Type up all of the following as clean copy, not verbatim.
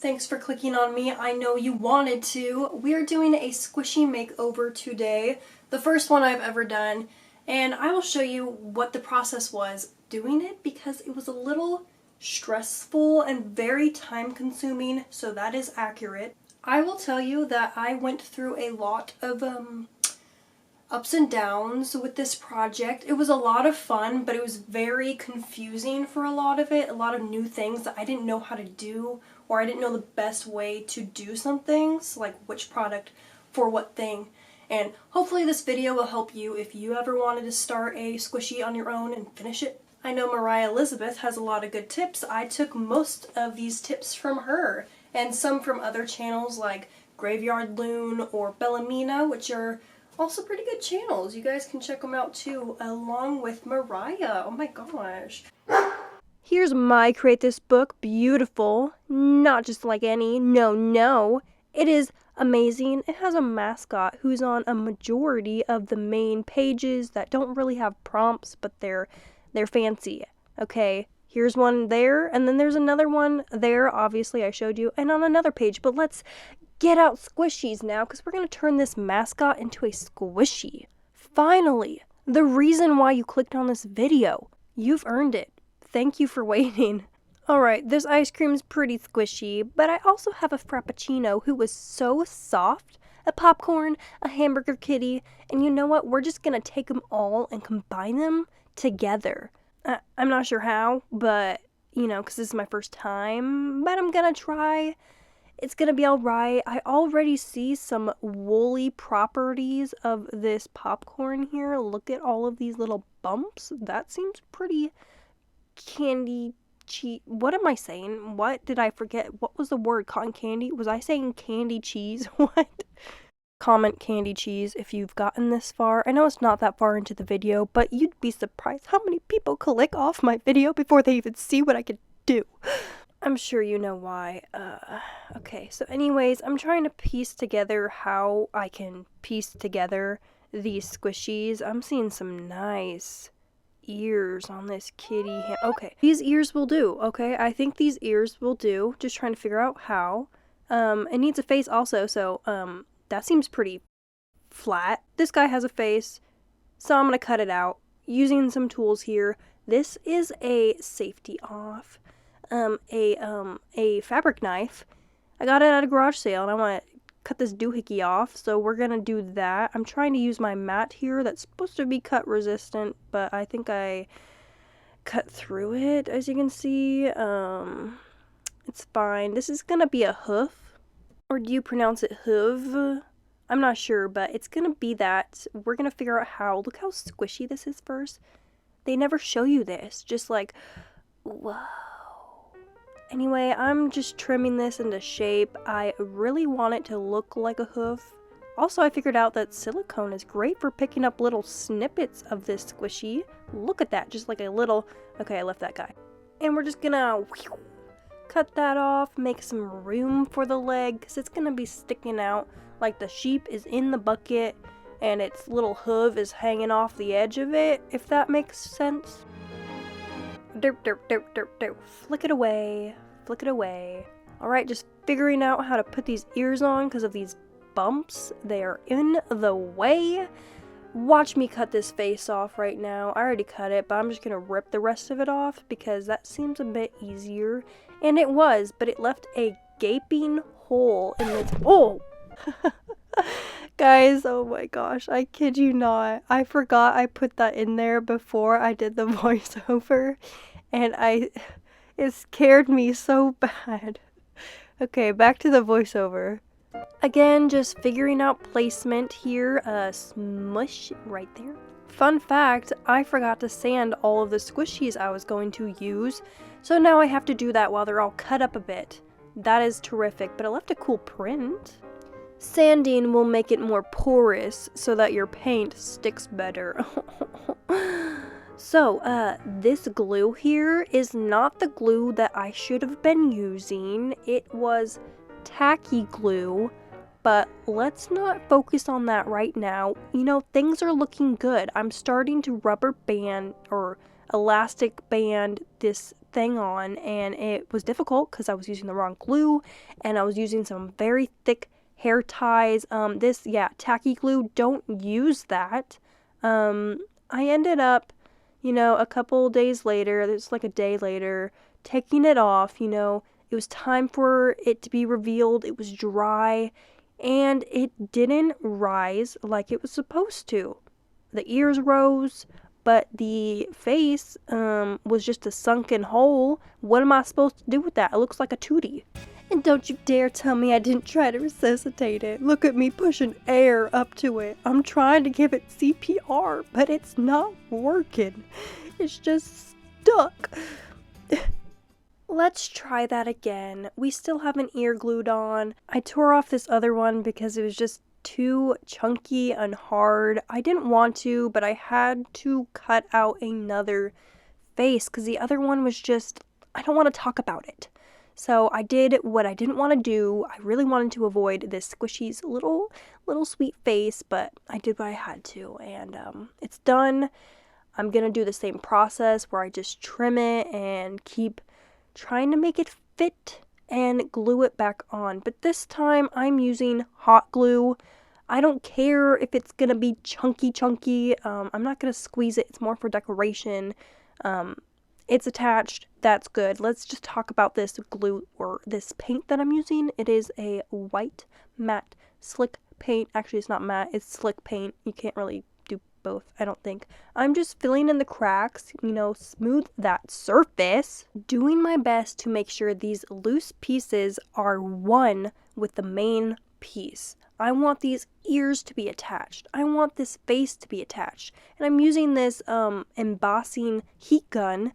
Thanks for clicking on me. I know you wanted to. We are doing a squishy makeover today, the first one I've ever done, and I will show you what the process was doing it because it was a little stressful and very time consuming, so that is accurate. I will tell you that I went through a lot of ups and downs with this project. It was a lot of fun, but it was very confusing for a lot of it, a lot of new things that I didn't know how to do, or I didn't know the best way to do some things, like which product for what thing. And hopefully this video will help you if you ever wanted to start a squishy on your own and finish it. I know Mariah Elizabeth has a lot of good tips. I took most of these tips from her, and some from other channels like Graveyard Loon or Bellamina, which are also pretty good channels. You guys can check them out too, along with Mariah. Oh my gosh. Here's my Create This book. Beautiful. Not just like any. No. It is amazing. It has a mascot who's on a majority of the main pages that don't really have prompts, but they're fancy. Okay, here's one there, and then there's another one there, obviously I showed you, and on another page. But let's get out squishies now, because we're going to turn this mascot into a squishy. Finally, the reason why you clicked on this video. You've earned it. Thank you for waiting. Alright, this ice cream is pretty squishy, but I also have a Frappuccino who was so soft, a popcorn, a hamburger kitty, and you know what? We're just going to take them all and combine them together. I'm not sure how, but, you know, because this is my first time, but I'm going to try. It's going to be alright. I already see some woolly properties of this popcorn here. Look at all of these little bumps. That seems pretty candy cheese. What am I saying? What did I forget? What was the word? Cotton candy? Was I saying candy cheese? What? Comment candy cheese if you've gotten this far. I know it's not that far into the video, but you'd be surprised how many people click off my video before they even see what I can do. I'm sure you know why. Okay, so anyways, I'm trying to piece together how I can piece together these squishies. I'm seeing some nice ears on this kitty. Okay, these ears will do. Okay, I think these ears will do. Just trying to figure out how. It needs a face also, so that seems pretty flat. This guy has a face, so I'm gonna cut it out using some tools here. This is a safety off, a fabric knife. I got it at a garage sale, and I want to cut this doohickey off, so we're gonna do that. I'm trying to use my mat here that's supposed to be cut resistant, but I think I cut through it, as you can see. It's fine. This is gonna be a hoof. Or do you pronounce it hoof? I'm not sure, but it's gonna be that. We're gonna figure out how. Look how squishy this is first. They never show you this. Just like, whoa. Anyway, I'm just trimming this into shape. I really want it to look like a hoof. Also, I figured out that silicone is great for picking up little snippets of this squishy. Look at that, just like a little... Okay, I left that guy. And we're just gonna cut that off, make some room for the leg, because it's gonna be sticking out like the sheep is in the bucket and its little hoof is hanging off the edge of it, if that makes sense. Derp. Flick it away. Alright, just figuring out how to put these ears on because of these bumps. They are in the way. Watch me cut this face off right now. I already cut it, but I'm just gonna rip the rest of it off because that seems a bit easier. And it was, but it left a gaping hole in its... Oh! Guys, oh my gosh, I kid you not. I forgot I put that in there before I did the voiceover, and it scared me so bad. Okay, back to the voiceover. Again, just figuring out placement here. Smush right there. Fun fact, I forgot to sand all of the squishies I was going to use, so now I have to do that while they're all cut up a bit. That is terrific, but it left a cool print. Sanding will make it more porous so that your paint sticks better. So, this glue here is not the glue that I should have been using. It was tacky glue, but let's not focus on that right now. You know, things are looking good. I'm starting to rubber band, or elastic band this thing on, and it was difficult because I was using the wrong glue and I was using some very thick hair ties. Tacky glue, don't use that. I ended up, a couple days later, it's like a day later, taking it off. It was time for it to be revealed. It was dry and it didn't rise like it was supposed to. The ears rose, but the face was just a sunken hole. What am I supposed to do with that? It looks like a tootie. And don't you dare tell me I didn't try to resuscitate it. Look at me pushing air up to it. I'm trying to give it CPR, but it's not working. It's just stuck. Let's try that again. We still have an ear glued on. I tore off this other one because it was just too chunky and hard. I didn't want to, but I had to cut out another face because the other one was just, I don't want to talk about it. So I did what I didn't want to do. I really wanted to avoid this squishy's little sweet face, but I did what I had to, and it's done. I'm gonna do the same process where I just trim it and keep trying to make it fit and glue it back on. But this time I'm using hot glue. I don't care if it's gonna be chunky. I'm not gonna squeeze it. It's more for decoration. It's attached. That's good. Let's just talk about this glue or this paint that I'm using. It is a white matte slick paint. Actually, it's not matte. It's slick paint. You can't really do both, I don't think. I'm just filling in the cracks, smooth that surface. Doing my best to make sure these loose pieces are one with the main piece. I want these ears to be attached. I want this face to be attached. And I'm using this embossing heat gun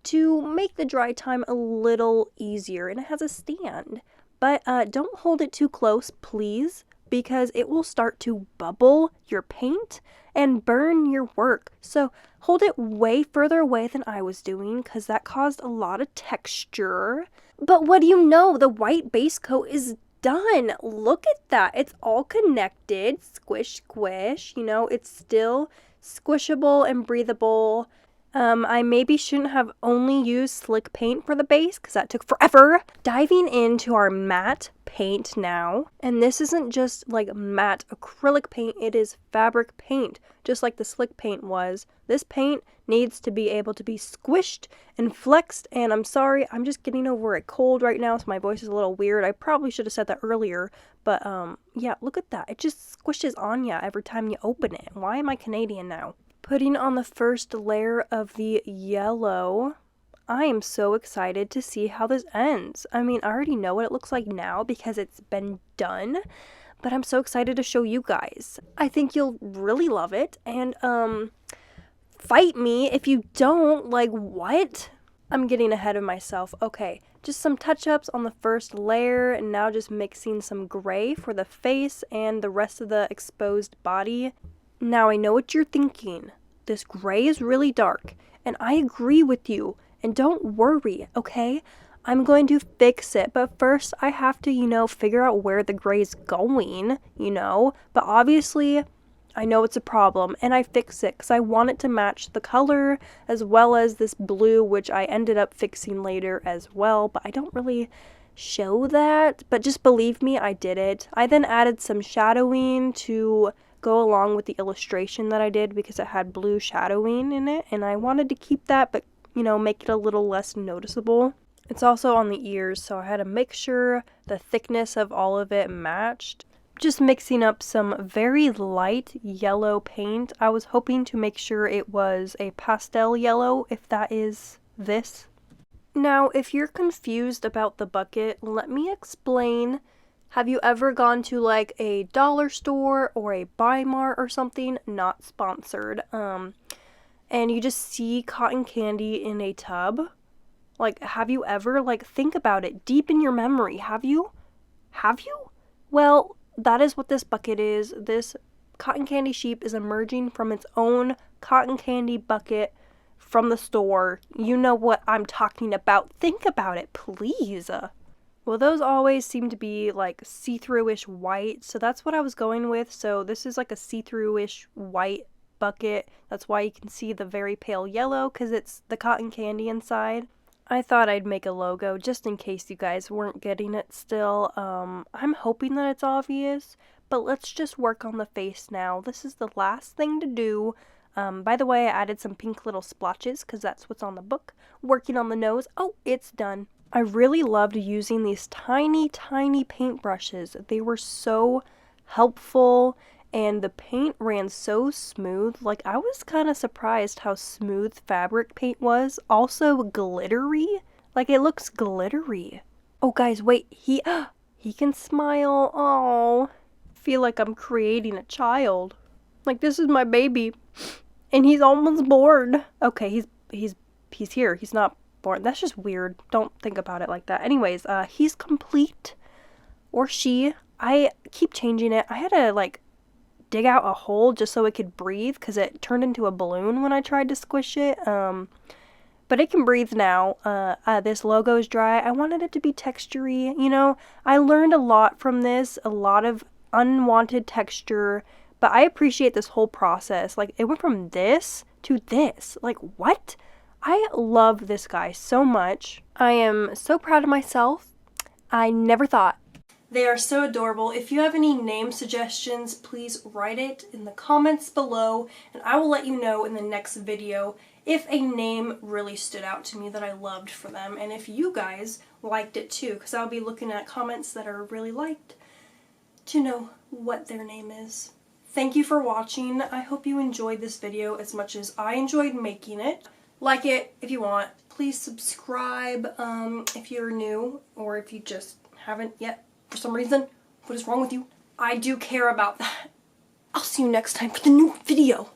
to make the dry time a little easier. And it has a stand. But don't hold it too close, please, because it will start to bubble your paint and burn your work. So hold it way further away than I was doing because that caused a lot of texture. But what do you know? The white base coat is done. Look at that. It's all connected. Squish, squish. It's still squishable and breathable. I maybe shouldn't have only used slick paint for the base because that took forever. Diving into our matte paint now. And this isn't just like matte acrylic paint, it is fabric paint, just like the slick paint was. This paint needs to be able to be squished and flexed, and I'm sorry, I'm just getting over a cold right now, so my voice is a little weird. I probably should have said that earlier, but yeah, look at that. It just squishes on ya every time you open it. Why am I Canadian now? Putting on the first layer of the yellow. I am so excited to see how this ends. I mean, I already know what it looks like now because it's been done, but I'm so excited to show you guys. I think you'll really love it, and fight me if you don't. Like, what? I'm getting ahead of myself. Okay, just some touch-ups on the first layer, and now just mixing some gray for the face and the rest of the exposed body. Now, I know what you're thinking. This gray is really dark, and I agree with you. And don't worry, okay? I'm going to fix it, but first I have to, figure out where the gray's going, But obviously, I know it's a problem, and I fix it because I want it to match the color as well as this blue, which I ended up fixing later as well, but I don't really show that. But just believe me, I did it. I then added some shadowing to go along with the illustration that I did because it had blue shadowing in it, and I wanted to keep that, but make it a little less noticeable. It's also on the ears, so I had to make sure the thickness of all of it matched. Just mixing up some very light yellow paint. I was hoping to make sure it was a pastel yellow, if that is this. Now, if you're confused about the bucket, let me explain. Have you ever gone to like a dollar store or a Buy Mart or something? Not sponsored. And you just see cotton candy in a tub? Like, have you ever, think about it deep in your memory? Have you? Have you? Well, that is what this bucket is. This cotton candy sheep is emerging from its own cotton candy bucket from the store. You know what I'm talking about. Think about it, please. Well, those always seem to be see-through-ish white, so that's what I was going with. So this is like a see-through-ish white bucket. That's why you can see the very pale yellow, because it's the cotton candy inside. I thought I'd make a logo just in case you guys weren't getting it still. I'm hoping that it's obvious, but let's just work on the face now. This is the last thing to do. By the way, I added some pink little splotches because that's what's on the book. Working on the nose. Oh, it's done. I really loved using these tiny, tiny paintbrushes. They were so helpful and the paint ran so smooth. Like, I was kind of surprised how smooth fabric paint was. Also glittery. Like, it looks glittery. Oh, guys, wait. He can smile. Oh, feel like I'm creating a child. Like, this is my baby. And he's almost bored. Okay, he's here. He's not bored. That's just weird. Don't think about it like that. Anyways, he's complete. Or she. I keep changing it. I had to, like, dig out a hole just so it could breathe because it turned into a balloon when I tried to squish it. But it can breathe now. This logo is dry. I wanted it to be textury. You know, I learned a lot from this. A lot of unwanted texture. But I appreciate this whole process. Like, it went from this to this. Like, what? I love this guy so much. I am so proud of myself. I never thought. They are so adorable. If you have any name suggestions, please write it in the comments below, and I will let you know in the next video if a name really stood out to me that I loved for them, and if you guys liked it too, because I'll be looking at comments that are really liked to know what their name is. Thank you for watching. I hope you enjoyed this video as much as I enjoyed making it. Like it if you want. Please subscribe if you're new, or if you just haven't yet for some reason. What is wrong with you? I do care about that. I'll see you next time for the new video.